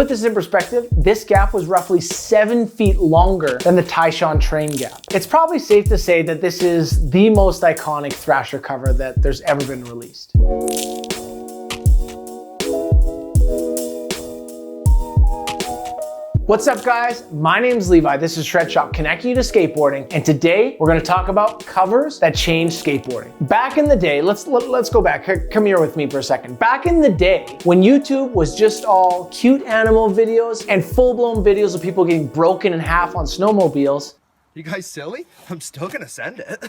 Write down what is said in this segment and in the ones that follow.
put this in perspective, this gap was roughly 7 feet longer than the Tyshawn train gap. It's probably safe to say that this is the most iconic Thrasher cover that there's ever been released. What's up guys? My name's Levi, this is Shred Shop connecting you to skateboarding, and today we're gonna talk about covers that changed skateboarding. Back in the day, let's go back, come here with me for a second. Back in the day, when YouTube was just all cute animal videos and full-blown videos of people getting broken in half on snowmobiles. You guys silly? I'm still gonna send it.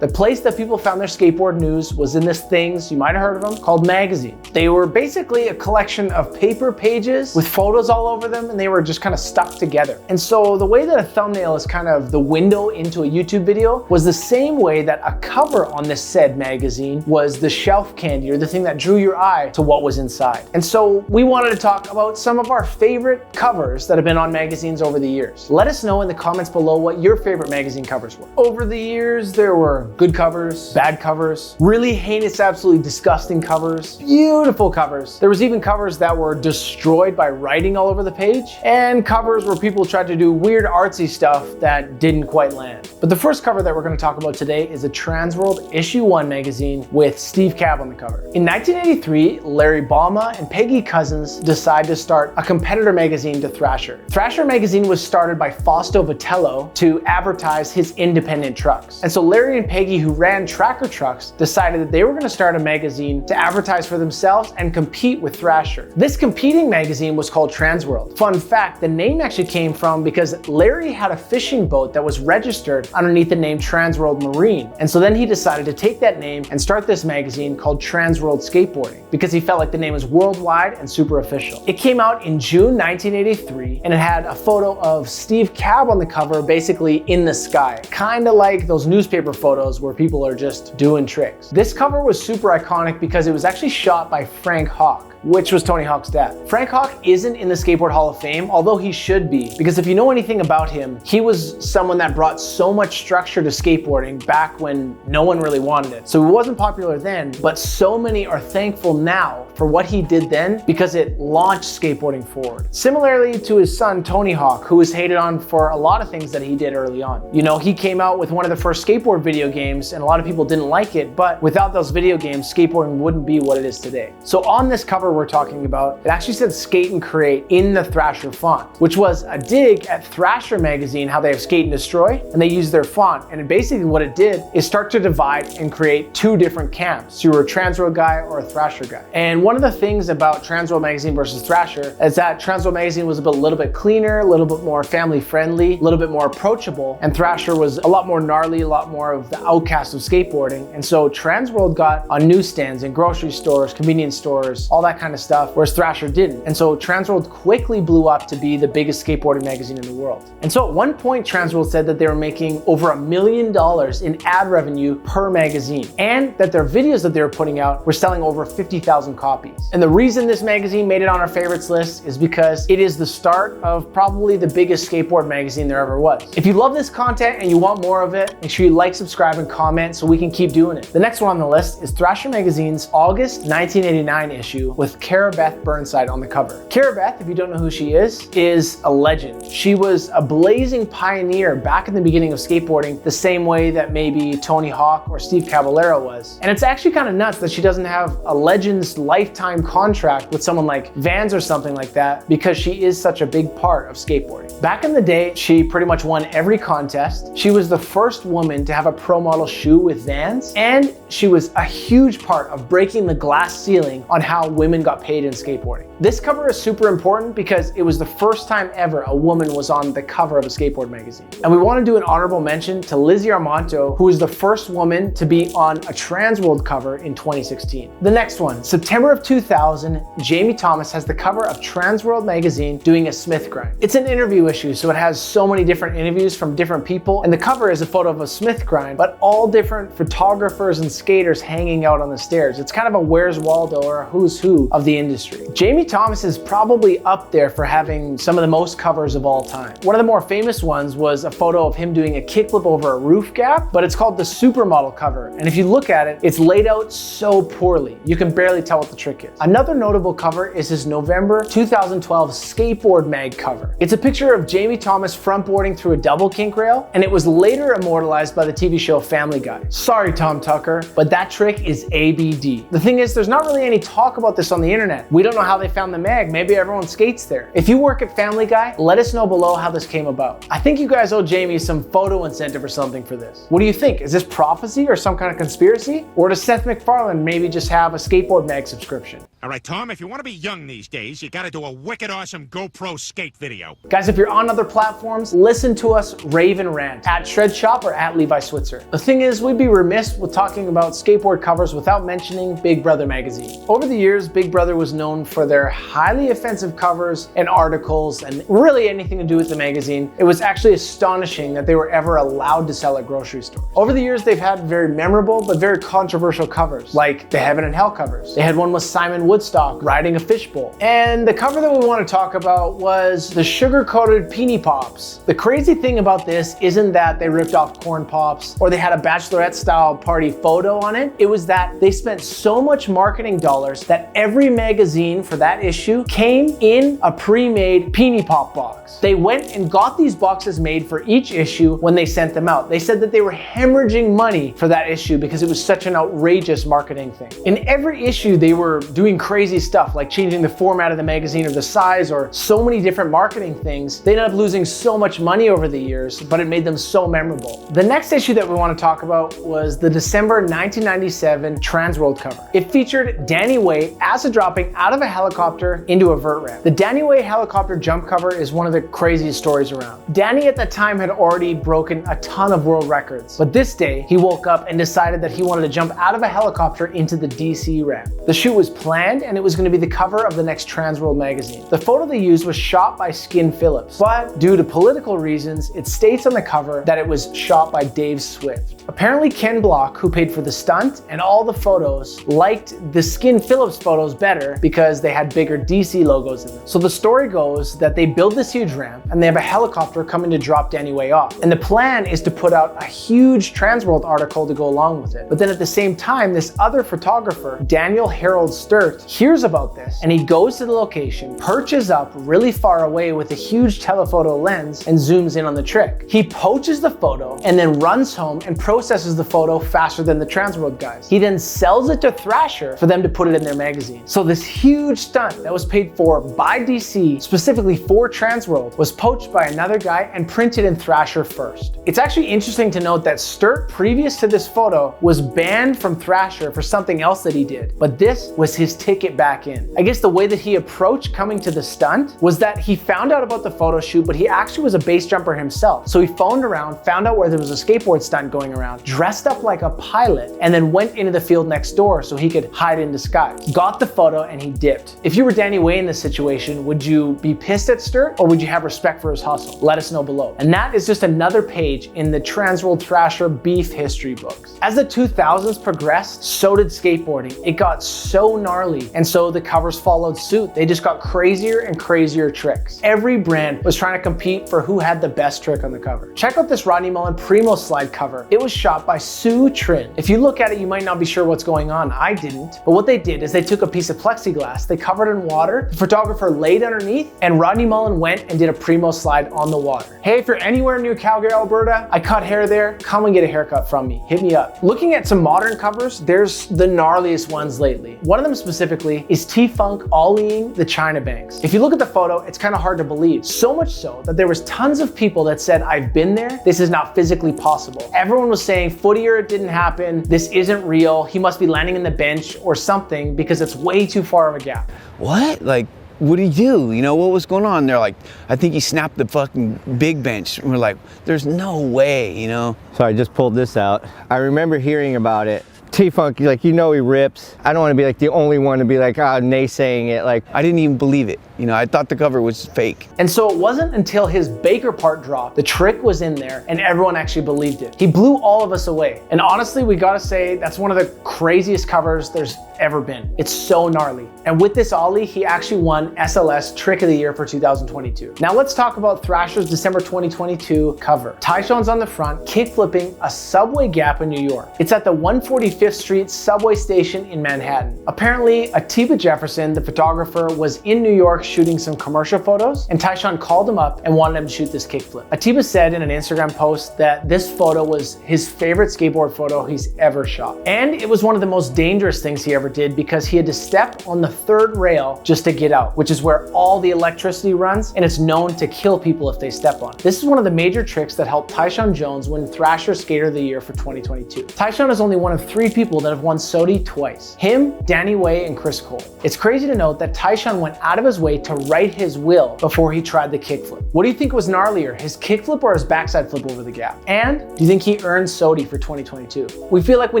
The place that people found their skateboard news was in this things, you might have heard of them, called magazines. They were basically a collection of paper pages with photos all over them, and they were just kind of stuck together. And so the way that a thumbnail is kind of the window into a YouTube video was the same way that a cover on this said magazine was the shelf candy, or the thing that drew your eye to what was inside. And so we wanted to talk about some of our favorite covers that have been on magazines over the years. Let us know in the comments below what your favorite magazine covers were. Over the years, there were good covers, bad covers, really heinous, absolutely disgusting covers, beautiful covers. There was even covers that were destroyed by writing all over the page, and covers where people tried to do weird artsy stuff that didn't quite land. But the first cover that we're going to talk about today is a Transworld issue 1 magazine with Steve Cab on the cover. In 1983, Larry Bama and Peggy Cousins decided to start a competitor magazine to Thrasher. Thrasher magazine was started by Fausto Vitello to advertise his independent trucks. And so Larry and Peggy, who ran tracker trucks, decided that they were going to start a magazine to advertise for themselves and compete with Thrasher. This competing magazine was called Transworld. Fun fact, the name actually came from because Larry had a fishing boat that was registered underneath the name Transworld Marine. And so then he decided to take that name and start this magazine called Transworld Skateboarding because he felt like the name was worldwide and super official. It came out in June 1983, and it had a photo of Steve Cab on the cover, basically in the sky. Kind of like those newspaper photos where people are just doing tricks. This cover was super iconic because it was actually shot by Frank Hawk, which was Tony Hawk's dad. Frank Hawk isn't in the Skateboard Hall of Fame, although he should be, because if you know anything about him, he was someone that brought so much structure to skateboarding back when no one really wanted it. So he wasn't popular then, but so many are thankful now for what he did then because it launched skateboarding forward. Similarly to his son, Tony Hawk, who was hated on for a lot of things that he did early on. You know, he came out with one of the first skateboard video games, and a lot of people didn't like it, but without those video games, skateboarding wouldn't be what it is today. So on this cover we're talking about, it actually said skate and create in the Thrasher font, which was a dig at Thrasher magazine, how they have skate and destroy, and they use their font. And basically what it did is start to divide and create two different camps. So you were a Transworld guy or a Thrasher guy. And one of the things about Transworld magazine versus Thrasher is that Transworld magazine was a little bit cleaner, a little bit more family friendly, a little bit more approachable, and Thrasher was a lot more gnarly, a lot more of the outcast of skateboarding. And so Transworld got on newsstands and grocery stores, convenience stores, all that kind of stuff, whereas Thrasher didn't. And so Transworld quickly blew up to be the biggest skateboarding magazine in the world. And so at one point, Transworld said that they were making over $1 million in ad revenue per magazine, and that their videos that they were putting out were selling over 50,000 copies. And the reason this magazine made it on our favorites list is because it is the start of probably the biggest skateboard magazine there ever was. If you love this content and you want more of it, make sure you like, subscribe, and comment so we can keep doing it. The next one on the list is Thrasher magazine's August 1989 issue with Cara Beth Burnside on the cover. Cara Beth, if you don't know who she is a legend. She was a blazing pioneer back in the beginning of skateboarding, the same way that maybe Tony Hawk or Steve Caballero was. And it's actually kind of nuts that she doesn't have a Legends lifetime contract with someone like Vans or something like that, because she is such a big part of skateboarding. Back in the day, she pretty much won every contest. She was the first woman to have a pro model shoe with Vans, and she was a huge part of breaking the glass ceiling on how women got paid in skateboarding. This cover is super important because it was the first time ever a woman was on the cover of a skateboard magazine. And we want to do an honorable mention to Lizzie Armanto, who was the first woman to be on a Transworld cover in 2016. The next one, September of 2000, Jamie Thomas has the cover of Transworld magazine doing a Smith grind. It's an interview issue, so it has so many different interviews from different people, and the cover is a photo of a Smith grind, but all different photographers and skaters hanging out on the stairs. It's kind of a Where's Waldo or a who's who of the industry. Jamie Thomas is probably up there for having some of the most covers of all time. One of the more famous ones was a photo of him doing a kickflip over a roof gap, but it's called the Supermodel cover. And if you look at it, it's laid out so poorly, you can barely tell what the trick is. Another notable cover is his November 2012 Skateboard Mag cover. It's a picture of Jamie Thomas frontboarding through a double kink rail, and it was later immortalized by the TV show Family Guy. Sorry, Tom Tucker, but that trick is ABD. The thing is, there's not really any talk about this on the internet. We don't know how they found the mag. Maybe everyone skates there. If you work at Family Guy, let us know below how this came about. I think you guys owe Jamie some photo incentive or something for this. What do you think? Is this prophecy or some kind of conspiracy? Or does Seth MacFarlane maybe just have a Skateboard Mag subscription? All right, Tom, if you want to be young these days, you gotta do a wicked awesome GoPro skate video. Guys, if you're on other platforms, listen to us rave and rant at Shred Shop or at Levi Switzer. The thing is, we'd be remiss with talking about skateboard covers without mentioning Big Brother magazine. Over the years, Big Brother was known for their highly offensive covers and articles and really anything to do with the magazine. It was actually astonishing that they were ever allowed to sell at grocery stores. Over the years, they've had very memorable but very controversial covers, like the Heaven and Hell covers. They had one with Simon Woodstock riding a fishbowl. And the cover that we want to talk about was the sugar-coated Peony Pops. The crazy thing about this isn't that they ripped off Corn Pops or they had a bachelorette-style party photo on it. It was that they spent so much marketing dollars that every magazine for that issue came in a pre-made Peony Pop box. They went and got these boxes made for each issue when they sent them out. They said that they were hemorrhaging money for that issue because it was such an outrageous marketing thing. In every issue, they were doing crazy stuff like changing the format of the magazine or the size or so many different marketing things. They ended up losing so much money over the years, but it made them so memorable. The next issue that we want to talk about was the December 1997 Transworld cover. It featured Danny Way acid dropping out of a helicopter into a vert ramp. The Danny Way helicopter jump cover is one of the craziest stories around. Danny at the time had already broken a ton of world records, but this day he woke up and decided that he wanted to jump out of a helicopter into the DC ramp. The shoot was planned and it was going to be the cover of the next Transworld magazine. The photo they used was shot by Skin Phillips, but due to political reasons, it states on the cover that it was shot by Dave Swift. Apparently Ken Block, who paid for the stunt and all the photos, liked the Skin Phillips photos better because they had bigger DC logos in them. So the story goes that they build this huge ramp and they have a helicopter coming to drop Danny Way off. And the plan is to put out a huge Transworld article to go along with it. But then at the same time, this other photographer, Daniel Harold Sturt, hears about this and he goes to the location, perches up really far away with a huge telephoto lens and zooms in on the trick. He poaches the photo and then runs home and processes the photo faster than the Transworld guys. He then sells it to Thrasher for them to put it in their magazine. So this huge stunt that was paid for by DC, specifically for Transworld, was poached by another guy and printed in Thrasher first. It's actually interesting to note that Sturt, previous to this photo, was banned from Thrasher for something else that he did, but this was his ticket back in. I guess the way that he approached coming to the stunt was that he found out about the photo shoot, but he actually was a base jumper himself. So he phoned around, found out where there was a skateboard stunt going around, dressed up like a pilot, and then went into the field next door so he could hide in disguise. Got the photo and he dipped. If you were Danny Way in this situation, would you be pissed at Sturt or would you have respect for his hustle? Let us know below. And that is just another page in the Transworld Thrasher beef history books. As the 2000s progressed, so did skateboarding. It got so gnarly, and so the covers followed suit. They just got crazier and crazier tricks. Every brand was trying to compete for who had the best trick on the cover. Check out this Rodney Mullen Primo slide cover. It was shot by Sue Trin. If you look at it, you might not be sure what's going on. I didn't. But what they did is they took a piece of plexiglass, they covered it in water, the photographer laid underneath, and Rodney Mullen went and did a Primo slide on the water. Hey, if you're anywhere near Calgary, Alberta, I cut hair there, come and get a haircut from me. Hit me up. Looking at some modern covers, there's the gnarliest ones lately. One of them specifically is T-Funk ollieing the China Banks. If you look at the photo, it's kind of hard to believe. So much so that there was tons of people that said, I've been there, this is not physically possible. Everyone was saying, footier, it didn't happen, this isn't real, he must be landing in the bench or something because it's way too far of a gap. What? Like, what did he do? You know, what was going on? They're like, I think he snapped the fucking big bench. And we're like, there's no way, you know? So I just pulled this out. I remember hearing about it. T-Funk, like, you know he rips. I don't want to be like the only one to be like, naysaying it. Like, I didn't even believe it. You know, I thought the cover was fake. And so it wasn't until his Baker part dropped, the trick was in there and everyone actually believed it. He blew all of us away. And honestly, we gotta say, that's one of the craziest covers there's ever been. It's so gnarly. And with this ollie, he actually won SLS Trick of the Year for 2022. Now let's talk about Thrasher's December 2022 cover. Tyshawn's on the front, kick flipping a subway gap in New York. It's at the 145th Street subway station in Manhattan. Apparently, Atiba Jefferson, the photographer, was in New York shooting some commercial photos, and Tyshawn called him up and wanted him to shoot this kickflip. Atiba said in an Instagram post that this photo was his favorite skateboard photo he's ever shot. And it was one of the most dangerous things he ever did because he had to step on the third rail just to get out, which is where all the electricity runs, and it's known to kill people if they step on it. This is one of the major tricks that helped Tyshawn Jones win Thrasher Skater of the Year for 2022. Tyshawn is only one of 3 people that have won SOTY twice. Him, Danny Way, and Chris Cole. It's crazy to note that Tyshawn went out of his way to right his will before he tried the kickflip. What do you think was gnarlier, his kickflip or his backside flip over the gap? And do you think he earned SOTY for 2022? We feel like we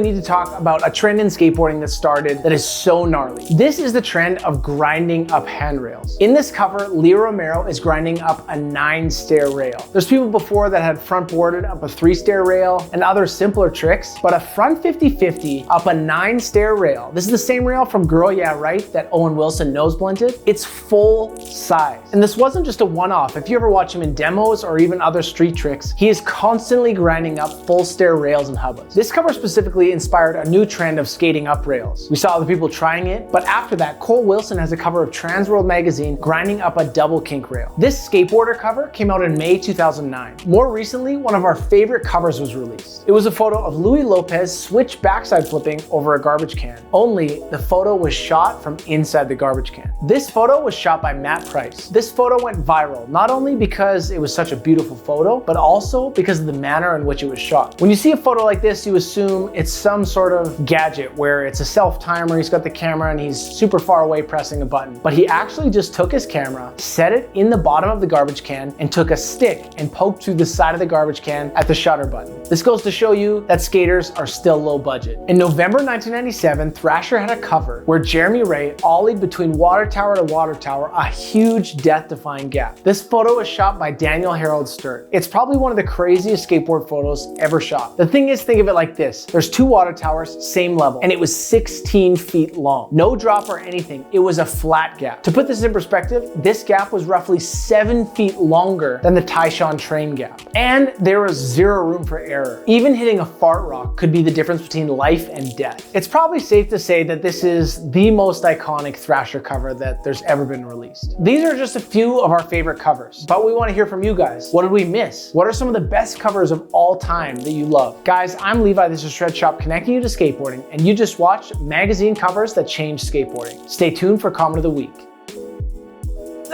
need to talk about a trend in skateboarding that started that is so gnarly. This is the trend of grinding up handrails. In this cover, Leo Romero is grinding up a 9-stair rail. There's people before that had front boarded up a 3-stair rail and other simpler tricks, but a front 50-50 up a 9-stair rail. This is the same rail from Girl Yeah Right that Owen Wilson nose blunted. It's full size. And this wasn't just a one-off. If you ever watch him in demos or even other street tricks, he is constantly grinding up full stair rails and hubbas. This cover specifically inspired a new trend of skating up rails. We saw other people trying it, but after that, Cole Wilson has a cover of Transworld magazine grinding up a double kink rail. This skateboarder cover came out in May 2009. More recently, one of our favorite covers was released. It was a photo of Louis Lopez switch backside flipping over a garbage can. Only the photo was shot from inside the garbage can. This photo was shot by Matt Price. This photo went viral, not only because it was such a beautiful photo, but also because of the manner in which it was shot. When you see a photo like this, you assume it's some sort of gadget where it's a self-timer, he's got the camera and he's super far away pressing a button. But he actually just took his camera, set it in the bottom of the garbage can, and took a stick and poked through the side of the garbage can at the shutter button. This goes to show you that skaters are still low budget. In November 1997, Thrasher had a cover where Jeremy Ray ollied between water tower to water tower, a huge death-defying gap. This photo was shot by Daniel Harold Sturt. It's probably one of the craziest skateboard photos ever shot. The thing is, think of it like this. There's 2 water towers, same level, and it was 16 feet long. No drop or anything. It was a flat gap. To put this in perspective, this gap was roughly 7 feet longer than the Tyshawn train gap. And there was 0 room for error. Even hitting a fart rock could be the difference between life and death. It's probably safe to say that this is the most iconic Thrasher cover that there's ever been released. These are just a few of our favorite covers, but we want to hear from you guys. What did we miss? What are some of the best covers of all time that you love? Guys, I'm Levi, this is Shred Shop connecting you to skateboarding, and you just watched magazine covers that changed skateboarding. Stay tuned for Comment of the Week.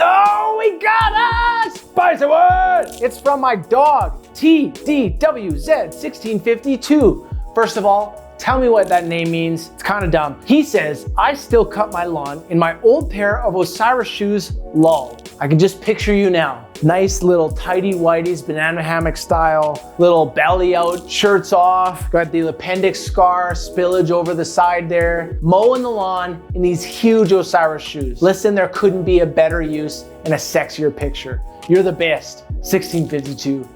Oh, we got us! Spicy word! It's from my dog, TDWZ1652. First of all, tell me what that name means. It's kind of dumb. He says, I still cut my lawn in my old pair of Osiris shoes, lol. I can just picture you now. Nice little tidy whities, banana hammock style, little belly out, shirts off, got the appendix scar, spillage over the side there, mowing the lawn in these huge Osiris shoes. Listen, there couldn't be a better use and a sexier picture. You're the best, 1652.